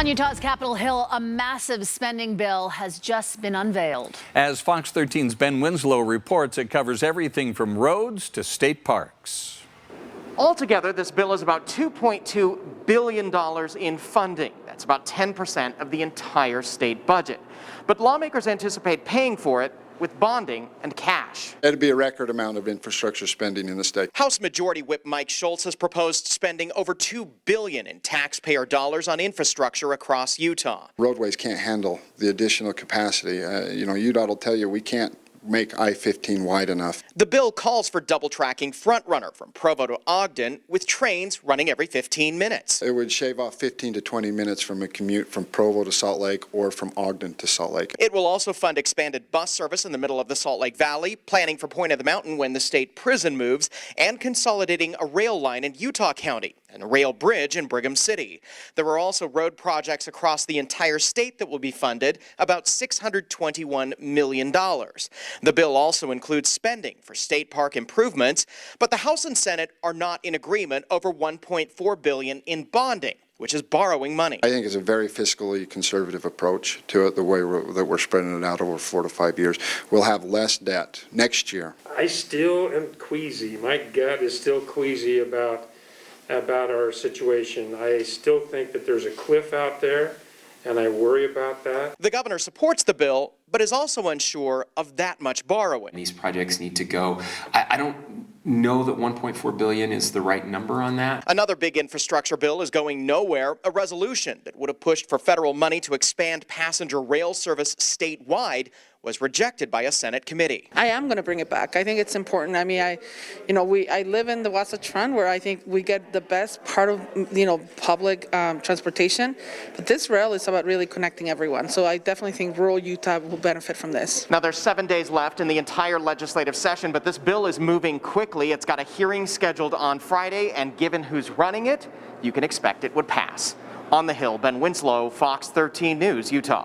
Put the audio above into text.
On Utah's Capitol Hill, a massive spending bill has just been unveiled. As Fox 13's Ben Winslow reports, it covers everything from roads to state parks. Altogether, this bill is about $2.2 billion in funding. That's about 10% of the entire state budget. But lawmakers anticipate paying for it with bonding and cash. It'd be a record amount of infrastructure spending in the state. House Majority Whip Mike Schultz has proposed spending over $2 billion in taxpayer dollars on infrastructure across Utah. Roadways can't handle the additional capacity. UDOT will tell you we can't make I-15 wide enough. The bill calls for double tracking Front Runner from Provo to Ogden, with trains running every 15 minutes. It would shave off 15 to 20 minutes from a commute from Provo to Salt Lake or from Ogden to Salt Lake. It will also fund expanded bus service in the middle of the Salt Lake Valley, planning for Point of the Mountain when the state prison moves, and consolidating a rail line in Utah County and a rail bridge in Brigham City. There are also road projects across the entire state that will be funded, about $621 million. The bill also includes spending for state park improvements, but the House and Senate are not in agreement over $1.4 billion in bonding, which is borrowing money. I think it's a very fiscally conservative approach to it, the way that we're spreading it out over 4 to 5 years. We'll have less debt next year. I still am queasy. My gut is still queasy about our situation. I still think that there's a cliff out there, and I worry about that. The governor supports the bill, but is also unsure of that much borrowing. These projects need to go. I don't know that $1.4 billion is the right number on that. Another big infrastructure bill is going nowhere, a resolution that would have pushed for federal money to expand passenger rail service statewide was rejected by a Senate committee. I am going to bring it back. I think it's important. I mean, I live in the Wasatch Front, where I think we get the best part of, public transportation. But this rail is about really connecting everyone. So I definitely think rural Utah will benefit from this. Now, there's 7 days left in the entire legislative session, but this bill is moving quickly. It's got a hearing scheduled on Friday, and given who's running it, you can expect it would pass. On the Hill, Ben Winslow, Fox 13 News, Utah.